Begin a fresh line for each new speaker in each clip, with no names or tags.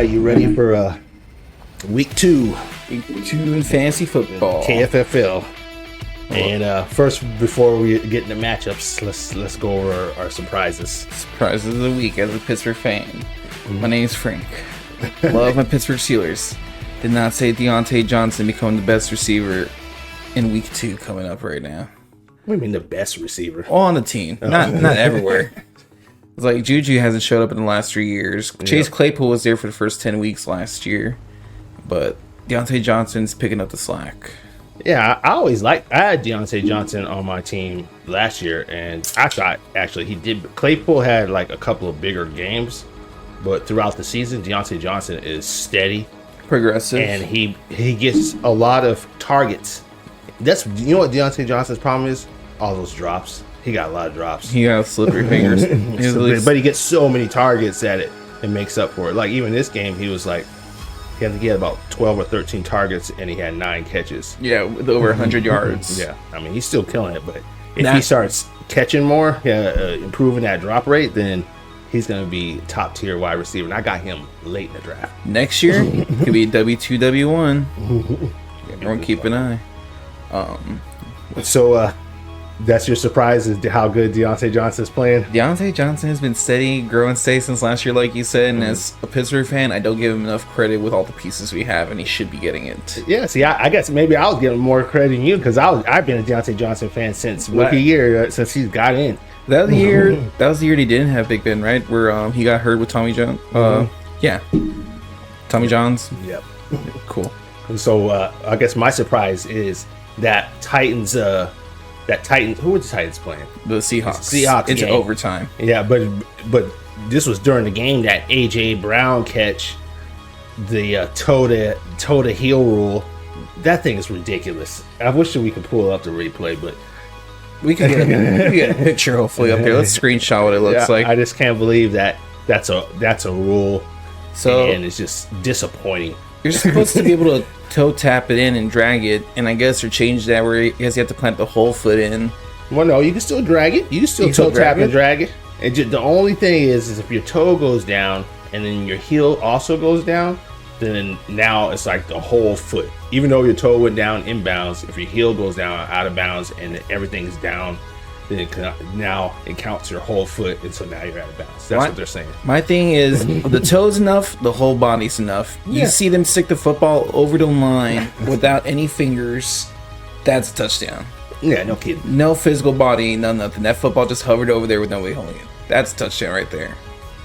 right, you ready for week 2?
Week 2 in fantasy football.
KFFL. And first, before we get into matchups, let's go over our surprises.
Surprises of the week as a Pittsburgh fan. My name is Frank. Love my Pittsburgh Steelers. Did not say Deontay Johnson becoming the best receiver in week 2 coming up right now.
What do you mean the best receiver?
All on the team, not everywhere. It's like Juju hasn't showed up in the last 3 years. Chase Claypool was there for the first 10 weeks last year, but Deontay Johnson's picking up the slack.
Yeah, I had Deontay Johnson on my team last year, and I thought actually he did. Claypool had like a couple of bigger games, but throughout the season, Deontay Johnson is steady,
progressive,
and he gets a lot of targets. What Deontay Johnson's problem is? All those drops. He got a lot of drops.
He got slippery fingers.
But he gets so many targets that it makes up for it. Like even this game, he had about 12 or 13 targets, and he had 9 catches.
Yeah, with over 100 yards.
Yeah, I mean, he's still killing it, but if he starts catching more, improving that drop rate, then he's going to be top tier wide receiver. And I got him late in the draft.
Next year, could be W2, W1. Everyone keep an eye.
So that's your surprise is how good Deontay Johnson's playing?
Deontay Johnson has been steady, growing steady since last year, like you said. And as a Pittsburgh fan, I don't give him enough credit with all the pieces we have, and he should be getting it.
Yeah, see, I guess maybe I was giving more credit than you because I've been a Deontay Johnson fan since rookie year, since he's got in.
That was the year he didn't have Big Ben, right? Where he got hurt with Tommy John. Yeah, Tommy Johns.
Yep.
Cool.
And so I guess my surprise is that Titans. Who were the Titans playing?
The Seahawks.
Seahawks.
It's overtime.
Yeah, but this was during the game that AJ Brown catch, the toe to heel rule. That thing is ridiculous. I wish that we could pull up the replay, but
we can get a picture hopefully up there. Let's screenshot what it looks like.
I just can't believe that's a rule.
So
and it's just disappointing.
You're supposed to be able to toe tap it in and drag it, and I guess they changed that where you have to plant the whole foot in.
Well, no, you can still drag it. You can still toe tap and drag it. And the only thing is if your toe goes down and then your heel also goes down, then now it's like the whole foot. Even though your toe went down inbounds, if your heel goes down out of bounds and everything's down, then now it counts your whole foot, and so now you're out of bounds. That's what they're saying.
My thing is, the toe's enough, the whole body's enough. You see them stick the football over the line without any fingers, that's a touchdown.
Yeah, no kidding.
No physical body, nothing. That football just hovered over there with nobody holding it. That's a touchdown right there.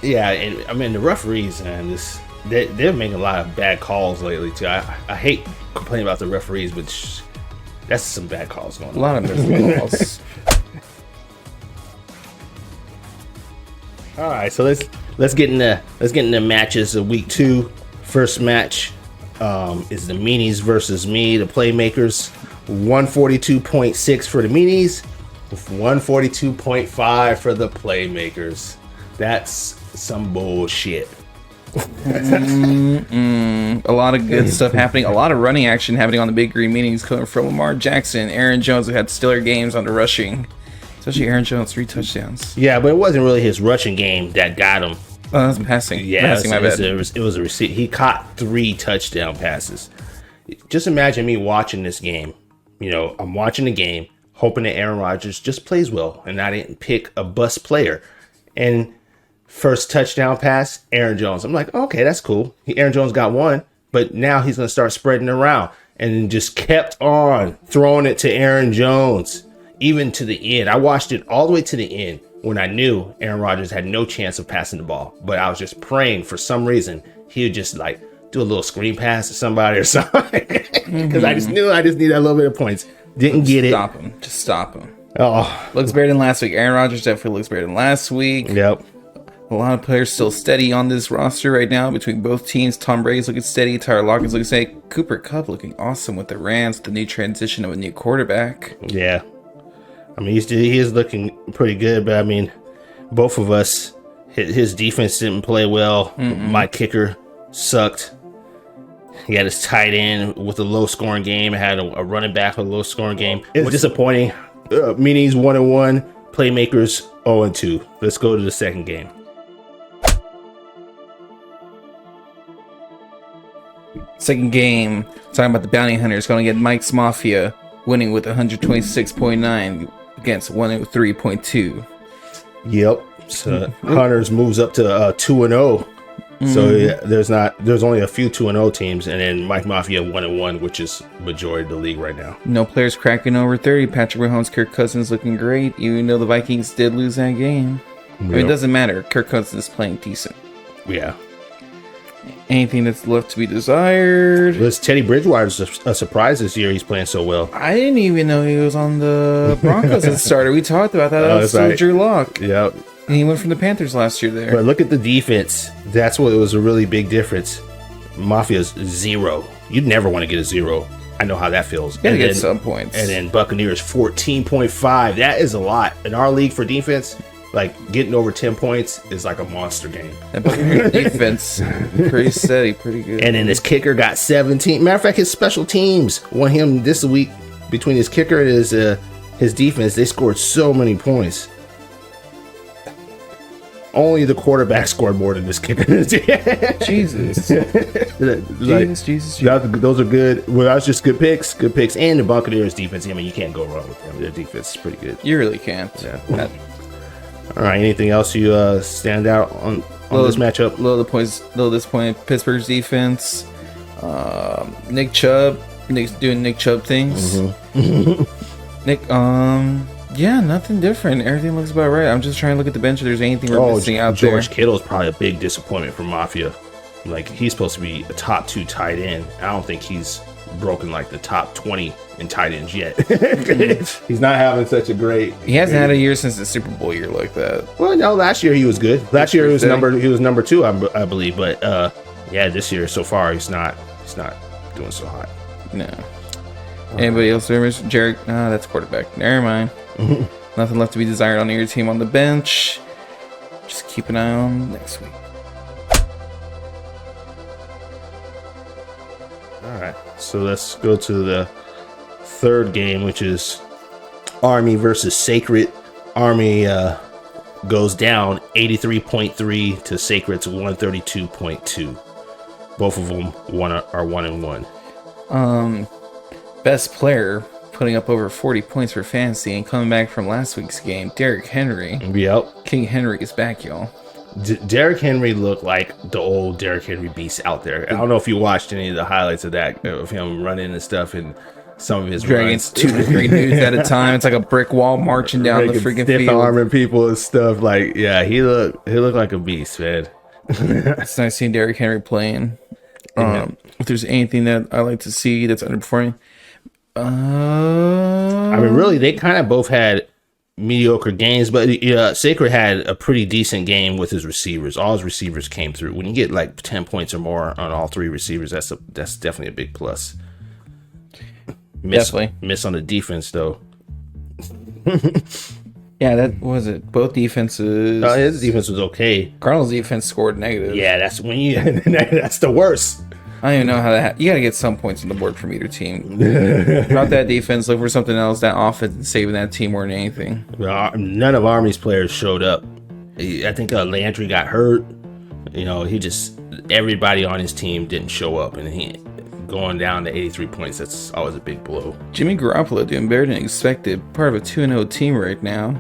Yeah, and I mean, the referees, man, they're making a lot of bad calls lately, too. I hate complaining about the referees, but that's some bad calls going on.
A lot of missed calls.
All right, so let's get into matches of week 2. First match is the Meanies versus me, the Playmakers. 142.6 for the Meanies, 142.5 for the Playmakers. That's some bullshit.
A lot of good stuff happening. A lot of running action happening on the Big Green Meanies coming from Lamar Jackson, Aaron Jones, who had stellar games on the rushing. Especially Aaron Jones, 3 touchdowns.
Yeah, but it wasn't really his rushing game that got him.
Oh, that's passing.
Yeah,
passing, my bad.
It was a receipt. He caught 3 touchdown passes. Just imagine me watching this game. You know, I'm watching the game, hoping that Aaron Rodgers just plays well, and I didn't pick a bust player. And first touchdown pass, Aaron Jones. I'm like, okay, that's cool. Aaron Jones got 1, but now he's going to start spreading around. And just kept on throwing it to Aaron Jones. Even to the end. I watched it all the way to the end when I knew Aaron Rodgers had no chance of passing the ball. But I was just praying for some reason he would just like do a little screen pass to somebody or something. Because I just knew I just needed a little bit of points. Didn't get it.
Stop him. Just stop him.
Oh,
looks better than last week. Aaron Rodgers definitely looks better than last week.
Yep.
A lot of players still steady on this roster right now between both teams. Tom Brady's looking steady. Tyler Lockett's looking steady. Cooper Kupp looking awesome with the Rams. The new transition of a new quarterback.
Yeah. I mean, he is looking pretty good, but I mean, both of us, his defense didn't play well. My kicker sucked. He had his tight end with a low-scoring game. I had a running back with a low-scoring game. It was disappointing. Meanies 1-1, Playmakers 0-2. Let's go to the second game.
Second game, talking about the Bounty Hunters, going to get Mike's Mafia winning with 126.9 against 103.2.
Yep. So Hunters moves up to 2-0. So yeah, there's only a few 2-0 teams, and then Mike Mafia 1-1, which is majority of the league right now.
No players cracking over 30. Patrick Mahomes, Kirk Cousins looking great, even though the Vikings did lose that game. I mean, it doesn't matter. Kirk Cousins is playing decent.
Yeah.
Anything that's left to be desired.
Was Teddy Bridgewater's a surprise this year? He's playing so well.
I didn't even know he was on the Broncos as a starter. We talked about that. That was still Drew Lock.
Yep.
And he went from the Panthers last year there.
But look at the defense. That's what was a really big difference. Mafia's 0. You'd never want to get a 0. I know how that feels.
You gotta get some points.
And then Buccaneers 14.5. That is a lot. In our league for defense, like getting over 10 points is like a monster game.
That Buccaneers defense, pretty steady, pretty good.
And then his kicker got 17. Matter of fact, his special teams won him this week. Between his kicker and his defense, they scored so many points. Only the quarterback scored more than this kicker.
Jesus. Jesus.
Those are good. Well, that's just good picks. Good picks. And the Buccaneers defense. I mean, you can't go wrong with them. Their defense is pretty good.
You really can't.
Yeah. All right. Anything else you stand out on this matchup?
Low this point, Pittsburgh's defense. Nick Chubb. Nick's doing Nick Chubb things. Nick, yeah, nothing different. Everything looks about right. I'm just trying to look at the bench if there's anything we're missing out there.
George Kittle's probably a big disappointment for Mafia. Like, he's supposed to be a top 2 tight end. I don't think he's broken like the top 20 in tight ends yet. He's not having such a great.
He hasn't had a year since the Super Bowl year like that.
Well, no, last year he was good. Last year he was number 2, I believe. But yeah, this year so far he's not doing so hot.
No. Anybody else there? Jarek? That's quarterback. Never mind. Nothing left to be desired on your team on the bench. Just keep an eye on next week.
All right, so let's go to the third game, which is Army versus Sacred. Army goes down 83.3 to Sacred's 132.2. Both of them are 1-1.
Best player putting up over 40 points for fantasy and coming back from last week's game, Derrick Henry.
Yep.
King Henry is back, y'all.
Derrick Henry looked like the old Derrick Henry beast out there. I don't know if you watched any of the highlights of that, of him running and stuff, and some of his
runs. 2 to 3 dudes at a time. It's like a brick wall marching down the freaking field.
Arming people and stuff. Like, yeah, he looked like a beast, man.
It's nice seeing Derrick Henry playing. If there's anything that I like to see that's underperforming,
I mean, really, they kind of both had mediocre games, but Sacred had a pretty decent game with his receivers. All his receivers came through. When you get like 10 points or more on all 3 receivers, that's definitely a big plus. Miss on the defense though.
Yeah, that was it. Both defenses.
His defense was okay.
Cardinals' defense scored negative.
Yeah, that's when you. That's the worst.
I don't even know how that. You got to get some points on the board from either team. Drop that defense, look for something else. That offense is saving that team more than anything.
None of Army's players showed up. I think Landry got hurt. You know, everybody on his team didn't show up, and he going down to 83 points. That's always a big blow. Jimmy
Garoppolo doing better than expected. Part of a 2-0 team right now.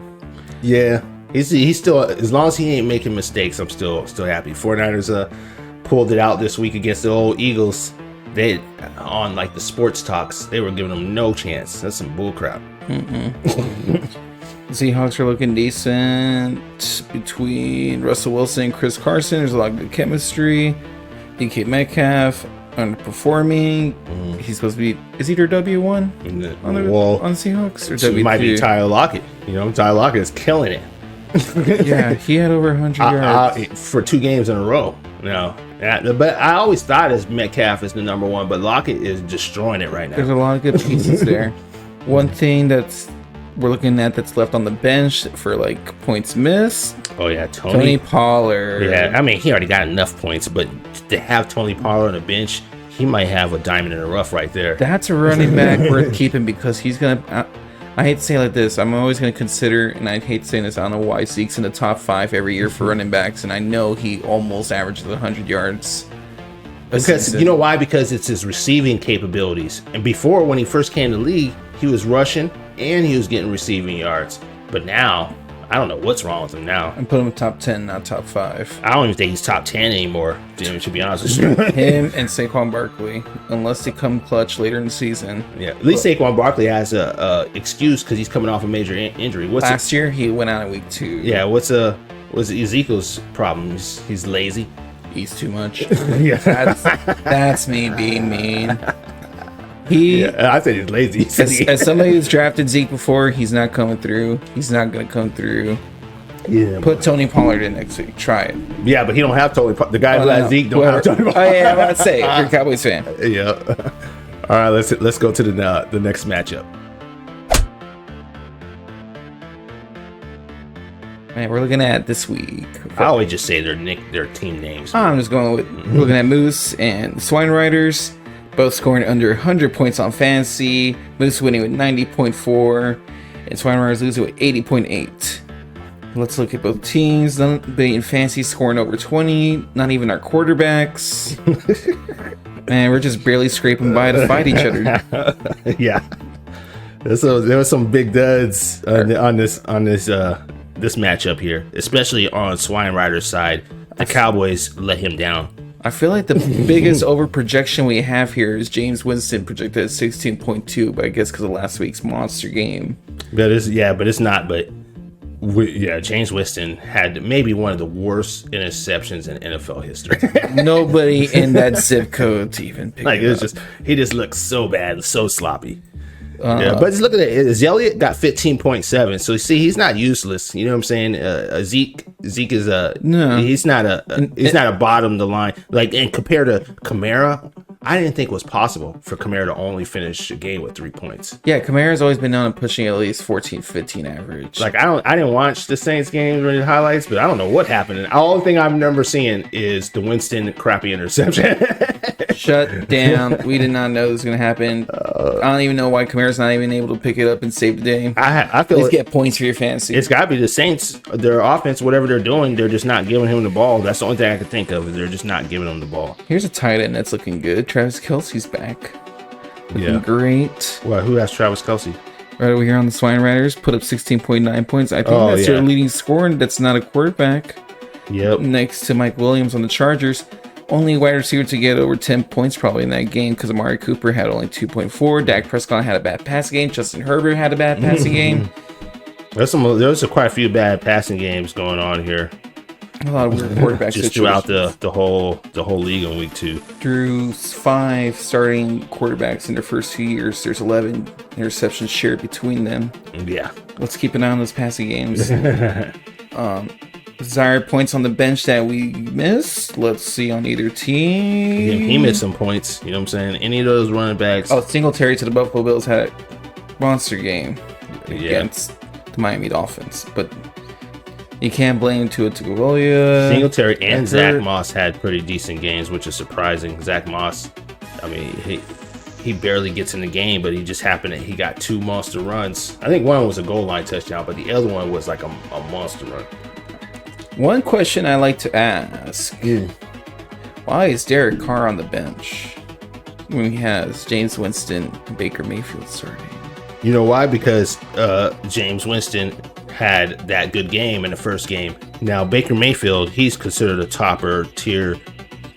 Yeah, he's still, as long as he ain't making mistakes, I'm still happy. 49ers pulled it out this week against the old Eagles. They on like the sports talks, they were giving them no chance. That's some bullcrap.
Seahawks are looking decent between Russell Wilson and Chris Carson. There's a lot of good chemistry. DK Metcalf underperforming. He's supposed to be. Is he their W1 on the Seahawks? Or
so it might be Tyler Lockett. You know, Tyler Lockett is killing it.
Yeah, he had over 100 yards
for 2 games in a row. No, but I always thought as Metcalf is the number 1, but Lockett is destroying it right now.
There's a lot of good pieces there. One thing we're looking at that's left on the bench for like points missed.
Oh yeah,
Tony Pollard.
Yeah, I mean he already got enough points, but to have Tony Pollard on the bench, he might have a diamond in the rough right there.
That's a running back worth keeping because he's gonna. I hate to say it like this. I'm always going to consider, and I hate saying this, I don't know why, Zeke's in the top 5 every year for running backs, and I know he almost averages 100 yards
Because you know why? Because it's his receiving capabilities. And before, when he first came to the league, he was rushing and he was getting receiving yards. But now, I don't know what's wrong with him now.
I'm putting him top 10, not top 5.
I don't even think he's top 10 anymore, to be honest with you.
Him and Saquon Barkley, unless they come clutch later in the season.
Yeah, at least Saquon Barkley has a excuse because he's coming off a major injury.
Last year, he went out in week 2.
Yeah, what's Ezekiel's problem? He's lazy.
He's too much.
Yeah,
that's me being mean.
I said he's lazy.
As somebody who's drafted Zeke before, he's not coming through. He's not going to come through.
Yeah,
put Tony Pollard in next week. Try it.
Yeah, but he don't have Tony. The guy who has Zeke don't have Tony Pollard.
Oh yeah, I'm about to say you're a Cowboys fan.
Yeah. All right, let's go to the next matchup.
Man, we're looking at this week.
I always just say their team names.
I'm just going with looking at Moose and Swine Riders, both scoring under 100 points on fantasy. Moose winning with 90.4, and Swine Riders losing with 80.8. Let's look at both teams. Nobody in fantasy scoring over 20. Not even our quarterbacks. Man, we're just barely scraping by to fight each other.
Yeah. So there was some big duds on this matchup here, especially on Swine Rider's side. The Cowboys let him down.
I feel like the biggest overprojection we have here is James Winston projected at 16.2, but I guess because of last week's monster game.
But it's not. But James Winston had maybe one of the worst interceptions in NFL history.
Nobody in that zip code to even pick it up.
He just looks so bad, so sloppy. Yeah, but just look at it. Elliott got 15.7. So you see, he's not useless. You know what I'm saying? Zeke is he's not a bottom of the line. Like, and compared to Kamara, I didn't think it was possible for Kamara to only finish a game with 3 points.
Yeah, Kamara's always been known on pushing at least 14, 15 average.
Like, I didn't watch the Saints games or any highlights, but I don't know what happened. And the only thing I've never seen is the Winston crappy interception.
Shut down. We did not know this was going to happen. I don't even know why Kamara's not even able to pick it up and save the day.
I feel
Let's get points for your fantasy.
It's got to be the Saints. Their offense, whatever they're doing, they're just not giving him the ball. That's the only thing I can think of is they're just not giving him the ball.
Here's a tight end that's looking good. Travis Kelce's back. Looking great.
Well, who has Travis Kelce?
Right over here on the Swine Riders, put up 16.9 points. I think that's their leading scorer. That's not a quarterback.
Yep.
Next to Mike Williams on the Chargers. Only wide receiver to get over 10 points probably in that game because Amari Cooper had only 2.4. Dak Prescott had a bad passing game. Justin Herbert had a bad passing game.
There's quite a few bad passing games going on here.
A lot of weird quarterbacks
just throughout the whole league in week 2.
Through 5 starting quarterbacks in their first few years, there's 11 interceptions shared between them.
Yeah.
Let's keep an eye on those passing games. Desired points on the bench that we missed. Let's see on either team.
He missed some points. You know what I'm saying? Any of those running backs.
Oh, Singletary to the Buffalo Bills had a monster game against the Miami Dolphins. But you can't blame Tua Tagovailoa.
Singletary and Zach Moss had pretty decent games, which is surprising. Zach Moss, I mean, he barely gets in the game, but he got 2 monster runs. I think one was a goal line touchdown, but the other one was like a monster run.
One question I like to ask. Why is Derek Carr on the bench when he has James Winston and Baker Mayfield starting?
You know why? Because James Winston had that good game in the first game. Now, Baker Mayfield, he's considered a topper tier,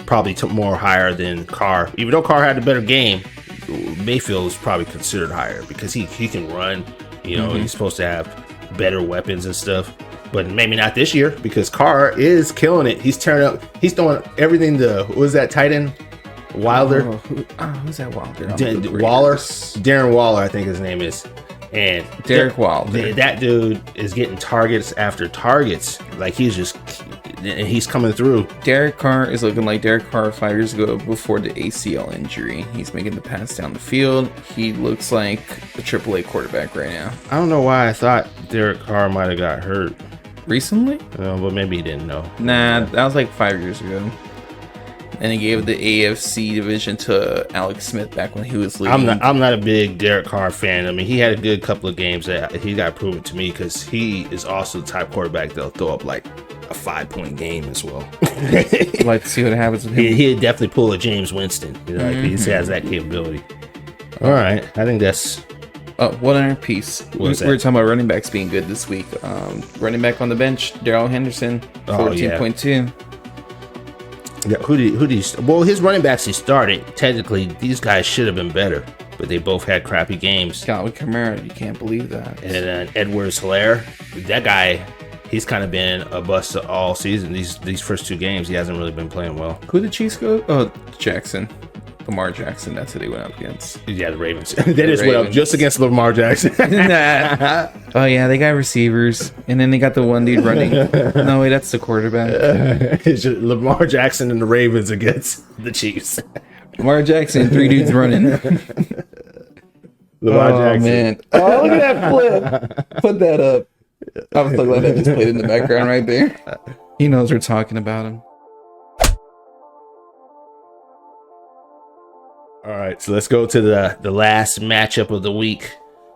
probably more higher than Carr. Even though Carr had a better game, Mayfield is probably considered higher because he can run. You know, he's supposed to have better weapons and stuff. But maybe not this year because Carr is killing it. He's throwing everything to, what was that tight end? Wilder?
Who's that Wilder?
Waller? Darren Waller, I think his name is. And
Derek Wilder.
That dude is getting targets after targets. Like he's coming through.
Derek Carr is looking like Derek Carr 5 years ago before the ACL injury. He's making the pass down the field. He looks like a AAA quarterback right now.
I don't know why I thought Derek Carr might have got hurt.
Recently?
But maybe he didn't know.
Nah, that was like 5 years ago. And he gave the AFC division to Alex Smith back when he was leading.
I'm not a big Derek Carr fan. I mean, he had a good couple of games that he got proven to me because he is also the type of quarterback that'll throw up like a 5-point game as well.
I'd like to see what happens with him.
He'd definitely pull a James Winston. You know, he has that capability. All right, I think that's.
Oh, one other piece. We were talking about running backs being good this week. Running back on the bench, Darrell Henderson, 14.2.
Yeah, who did he? Well, his running backs he started. Technically, these guys should have been better, but they both had crappy games.
Calvin Kamara, you can't believe that.
And then Edwards-Helaire, that guy, he's kind of been a bust all season. These first 2 games, he hasn't really been playing well.
Who did the Chiefs go? Oh, Jackson. Lamar Jackson, that's who they went up against.
Yeah, the Ravens. They just went up just against Lamar Jackson.
Oh, yeah, they got receivers. And then they got the one dude running. No, wait, that's the quarterback.
It's just Lamar Jackson and the Ravens against the Chiefs.
Lamar Jackson, 3 dudes running.
Lamar Jackson.
Man. Oh, look at that flip. Put that up. I'm so glad that just played in the background right there. He knows we're talking about him.
All right, so let's go to the last matchup of the week,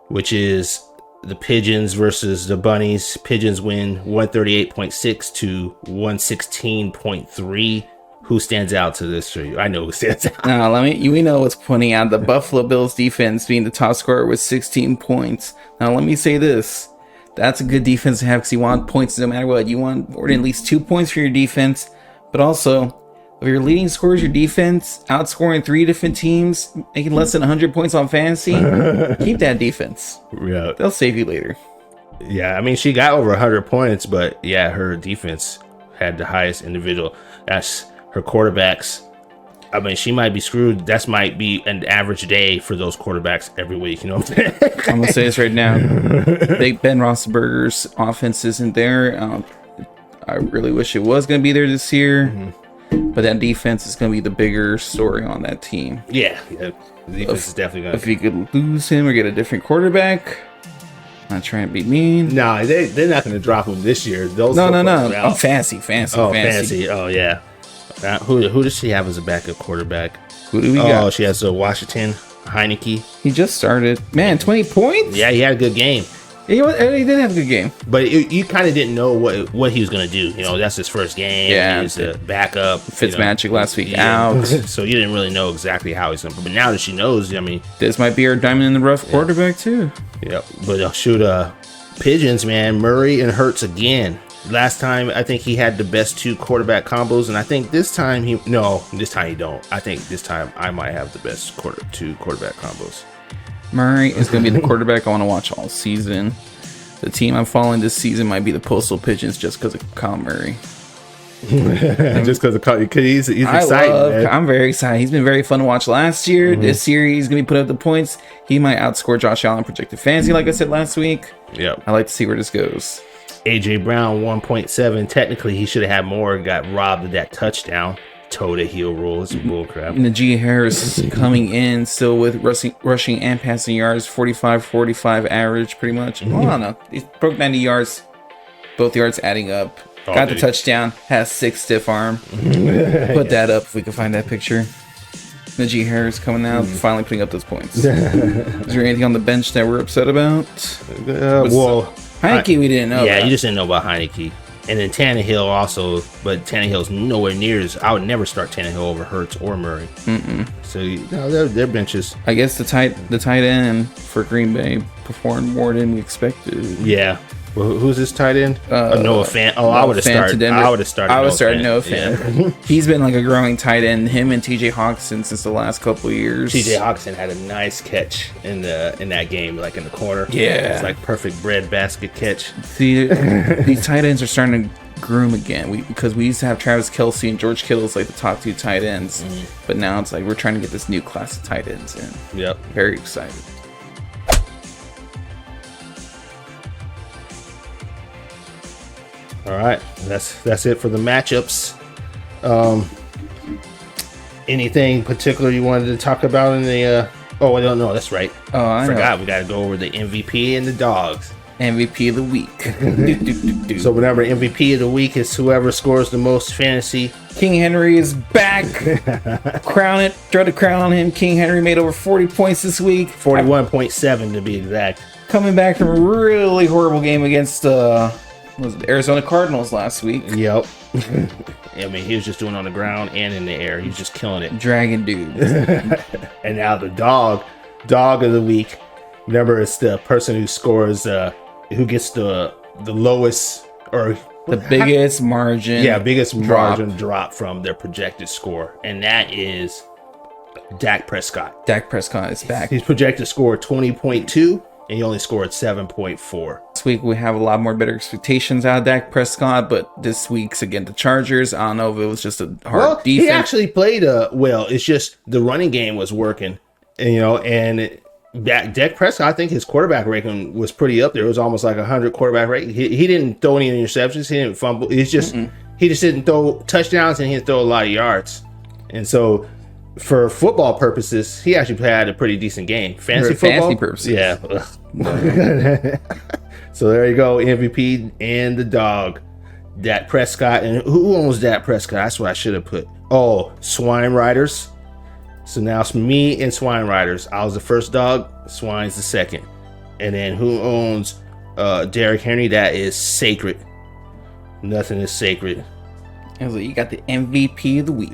which is the Pigeons versus the Bunnies. Pigeons win 138.6 to 116.3. Who stands out to this for you? I know who stands out.
Now, we know what's pointing out. The Buffalo Bills defense being the top scorer with 16 points. Now, let me say this. That's a good defense to have because you want points no matter what. You want at least 2 points for your defense, but also, if your leading scorer is your defense, outscoring 3 different teams, making less than 100 points on fantasy, keep that defense.
Yeah.
They'll save you later.
Yeah, I mean, she got over 100 points, but yeah, her defense had the highest individual. That's her quarterbacks. I mean, she might be screwed. That might be an average day for those quarterbacks every week. You know what I'm saying?
I'm going to say this right now. Ben Roethlisberger's offense isn't there. I really wish it was going to be there this year. Mm-hmm. But that defense is going to be the bigger story on that team.
Yeah. The defense is definitely going to.
If you could lose him or get a different quarterback, not trying to be mean.
No, they're not going to drop him this year.
No. Oh, fancy.
Oh, yeah. Who does she have as a backup quarterback?
Who do we got?
Oh, she has Washington, Heineke.
He just started. Man, 20 points?
Yeah, he had a good game.
He did have a good game.
But you kind of didn't know what he was going to do. You know, that's his first game.
Yeah.
He's a backup.
Fitzmagic last week out.
So you didn't really know exactly how he's going to. But now that she knows, I mean.
This might be our diamond in the rough quarterback, too.
Yeah. But Pigeons, man. Murray and Hurts again. Last time, I think he had the best 2 quarterback combos. And I think this time this time he don't. I think this time I might have the best 2 quarterback combos.
Murray is going to be the quarterback I want to watch all season. The team I'm following this season might be the Postal Pigeons just because of Kyle Murray.
Just because he's exciting, man.
I'm very excited. He's been very fun to watch last year. Mm-hmm. This year, he's going to be putting up the points. He might outscore Josh Allen projected fantasy, like I said last week.
Yep.
I like to see where this goes.
AJ Brown 1.7. Technically, he should have had more. Got robbed of that touchdown. Toe to heel rule. It's bullcrap.
Najee Harris coming in still with rushing and passing yards, 45 average, pretty much. Well, I don't know. He broke 90 yards. Both yards adding up. Got the touchdown. Has 6 stiff arm. Put that up if we can find that picture. Najee Harris coming out, finally putting up those points. Is there anything on the bench that we're upset about? Heineke, we didn't know.
Yeah, you just didn't know about Heineke. And then Tannehill also, but Tannehill's nowhere near as. I would never start Tannehill over Hurts or Murray. So their benches.
I guess the tight end for Green Bay performed more than we expected.
Yeah. Well, who's this tight end? Noah Fant. Oh, I would have started. I would have started Noah Fant.
Yeah. He's been like a growing tight end. Him and TJ Hawkinson since the last couple of years.
TJ Hawkinson had a nice catch in that game, like in the corner.
Yeah,
it's like perfect bread basket catch.
See, these tight ends are starting to groom again. Because we used to have Travis Kelce and George Kittle as like the top 2 tight ends, but now it's like we're trying to get this new class of tight ends in.
Yep,
very excited.
All right, that's it for the matchups. Anything particular you wanted to talk about in the? Oh, I don't know. That's right.
Oh, I
forgot. We got to go over the MVP and the dogs.
MVP of the week.
So whenever MVP of the week is whoever scores the most fantasy.
King Henry is back. Crown it. Throw the crown on him. King Henry made over 40 points this week.
41.7 to be exact.
Coming back from a really horrible game against Was it Arizona Cardinals last week?
Yep. I mean, he was just doing it on the ground and in the air. He was just killing it.
Dragon dude.
And now the dog of the week. Remember, it's the person who scores, who gets the lowest or
the biggest margin.
Yeah, biggest margin drop from their projected score, and that is Dak Prescott.
Dak Prescott is back.
He's projected to score 20.2, and he only scored 7.4.
This week we have a lot more better expectations out of Dak Prescott, but this week's against the Chargers, I don't know if it was just a hard defense.
He actually played well. It's just the running game was working, and Dak Prescott, I think his quarterback rating was pretty up there. It was almost like 100 quarterback rating. He didn't throw any interceptions. He didn't fumble. It's just he just didn't throw touchdowns, and he didn't throw a lot of yards. And so, for football purposes, he actually had a pretty decent game. Fantasy
purposes,
yeah. So there you go, MVP and the dog, Dak Prescott. And who owns Dak Prescott? That's what I should have put. Oh, Swine Riders. So now it's me and Swine Riders. I was the first dog. Swine's the second. And then who owns Derrick Henry? That is sacred. Nothing is sacred.
I was like, you got the MVP of the week.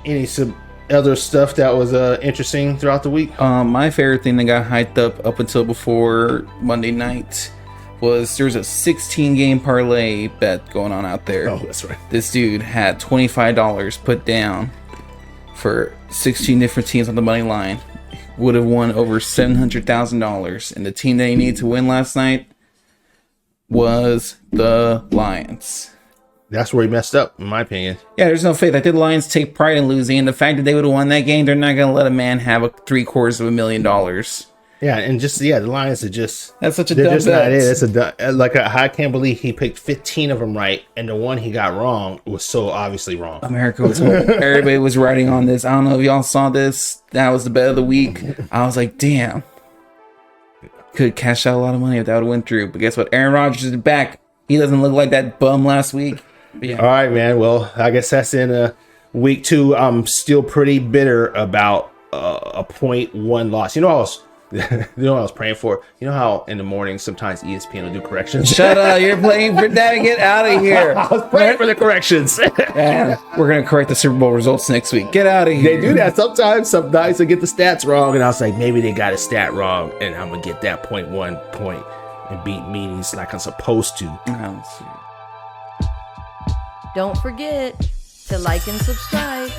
Any some other stuff that was interesting throughout the week?
My favorite thing that got hyped up until before Monday night was there's a 16 game parlay bet going on out there.
Oh, that's right.
This dude had $25 put down for 16 different teams on the money line. Would have won over $700,000, and the team that he needed to win last night was the Lions.
That's where he messed up, in my opinion.
Yeah, there's no faith. I think the Lions take pride in losing, and the fact that they would have won that game, they're not going to let a man have $750,000.
Yeah, and the Lions are just...
That's such a dumb bet.
Not it. It's I can't believe he picked 15 of them right, and the one he got wrong was so obviously wrong.
America was everybody was writing on this. I don't know if y'all saw this. That was the bet of the week. I was like, damn. Could cash out a lot of money if that would have went through. But guess what? Aaron Rodgers is back. He doesn't look like that bum last week. Yeah.
All right, man. Well, I guess that's in week 2. I'm still pretty bitter about a 0.1 loss. You know what I was praying for? You know how in the morning sometimes ESPN will do corrections?
Shut up. You're playing for that. Get out of here.
I was praying for the corrections.
Yeah, we're going to correct the Super Bowl results next week. Get out of here.
They do that sometimes. Some nights they get the stats wrong. And I was like, maybe they got a stat wrong. And I'm going to get that 0.1 point and beat Meanies like I'm supposed to.
Don't forget to like and subscribe.